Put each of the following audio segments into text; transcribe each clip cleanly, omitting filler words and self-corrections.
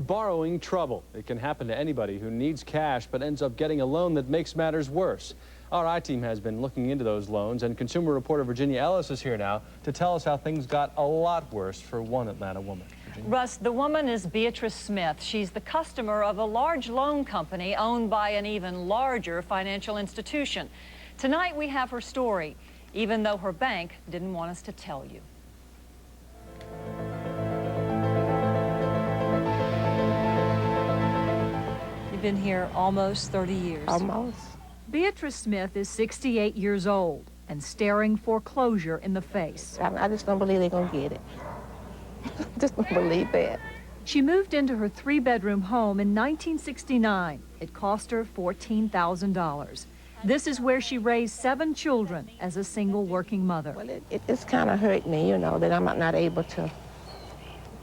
borrowing trouble. It can happen to anybody who needs cash but ends up getting a loan that makes matters worse. Our I-team has been looking into those loans, and consumer reporter Virginia Ellis is here now to tell us how things got a lot worse for one Atlanta woman. Virginia? Russ, the woman is Beatrice Smith. She's the customer of a large loan company owned by an even larger financial institution. Tonight we have her story, even though her bank didn't want us to tell you. You've been here almost 30 years. Almost. Beatrice Smith is 68 years old and staring foreclosure in the face. I just don't believe they're going to get it. Just don't believe that. She moved into her three-bedroom home in 1969. It cost her $14,000. This is where she raised 7 children as a single working mother. Well, it's kind of hurt me, you know, that I'm not able to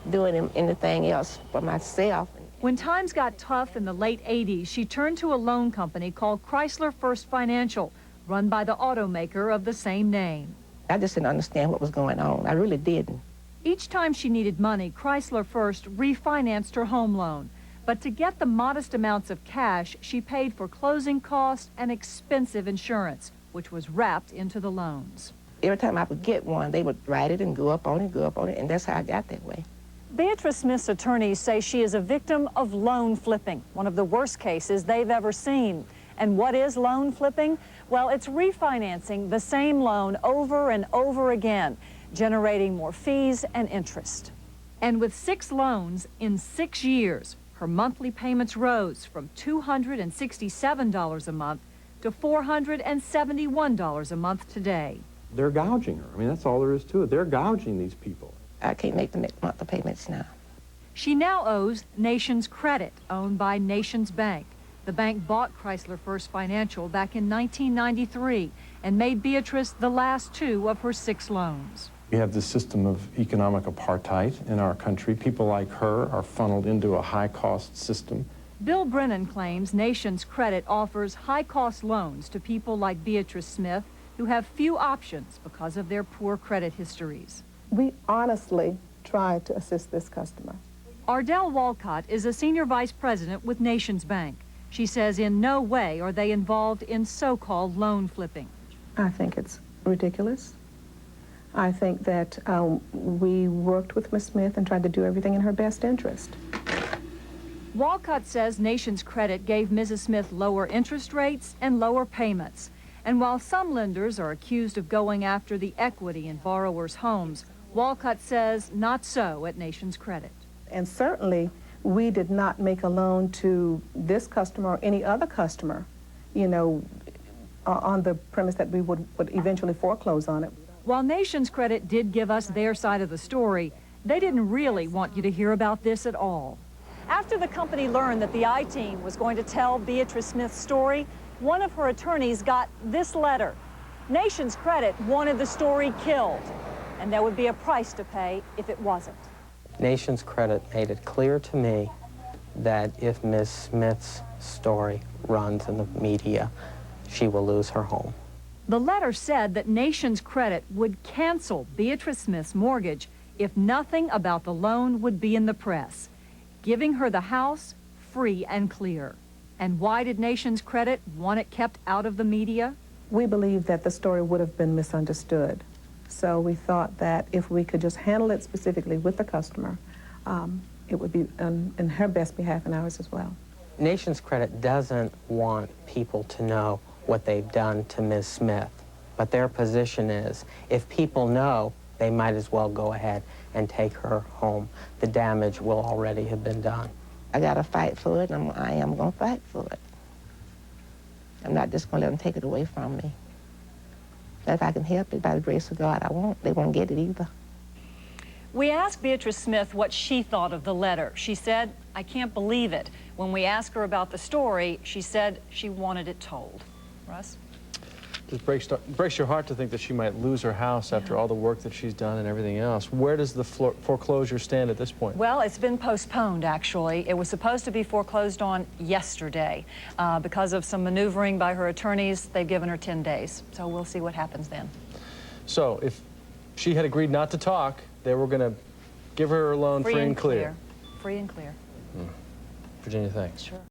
do anything else for myself. When times got tough in the late 80s, she turned to a loan company called Chrysler First Financial, run by the automaker of the same name. I just didn't understand what was going on. I really didn't. Each time she needed money, Chrysler First refinanced her home loan. But to get the modest amounts of cash, she paid for closing costs and expensive insurance, which was wrapped into the loans. Every time I would get one, they would write it and go up on it, and that's how I got that way. Beatrice Smith's attorneys say she is a victim of loan flipping, one of the worst cases they've ever seen. And what is loan flipping? Well, it's refinancing the same loan over and over again, generating more fees and interest. And with 6 loans in 6 years, her monthly payments rose from $267 a month to $471 a month today. They're gouging her. I mean, that's all there is to it. They're gouging these people. I can't make the next monthly payments now. She now owes Nations Credit, owned by Nations Bank. The bank bought Chrysler First Financial back in 1993 and made Beatrice the last 2 of her 6 loans. We have this system of economic apartheid in our country. People like her are funneled into a high-cost system. Bill Brennan claims Nations Credit offers high-cost loans to people like Beatrice Smith who have few options because of their poor credit histories. We honestly try to assist this customer. Ardell Walcott is a senior vice president with Nations Bank. She says in no way are they involved in so-called loan flipping. I think it's ridiculous. I think that we worked with Ms. Smith and tried to do everything in her best interest. Walcott says Nations Credit gave Mrs. Smith lower interest rates and lower payments. And while some lenders are accused of going after the equity in borrowers' homes, Walcott says not so at Nations Credit. And certainly, we did not make a loan to this customer or any other customer, you know, on the premise that we would eventually foreclose on it. While Nations Credit did give us their side of the story, they didn't really want you to hear about this at all. After the company learned that the I-team was going to tell Beatrice Smith's story, one of her attorneys got this letter. Nations Credit wanted the story killed, and there would be a price to pay if it wasn't. Nations Credit made it clear to me that if Ms. Smith's story runs in the media, she will lose her home. The letter said that Nations Credit would cancel Beatrice Smith's mortgage if nothing about the loan would be in the press, giving her the house free and clear. And why did Nations Credit want it kept out of the media? We believed that the story would have been misunderstood. So we thought that if we could just handle it specifically with the customer, it would be in her best behalf and ours as well. Nations Credit doesn't want people to know what they've done to Ms. Smith, but their position is if people know, they might as well go ahead and take her home. The damage will already have been done. I got to fight for it, and I am going to fight for it. I'm not just going to let them take it away from me. If I can help it, by the grace of God, I won't. They won't get it either. We asked Beatrice Smith what she thought of the letter. She said, "I can't believe it." When we asked her about the story, she said she wanted it told. Russ? Just breaks your heart to think that she might lose her house after all the work that she's done and everything else. Where does the foreclosure stand at this point? Well, it's been postponed, actually. It was supposed to be foreclosed on yesterday. Because of some maneuvering by her attorneys, they've given her 10 days. So we'll see what happens then. So if she had agreed not to talk, they were going to give her a loan free and clear. Free and clear. Hmm. Virginia, thanks. Sure.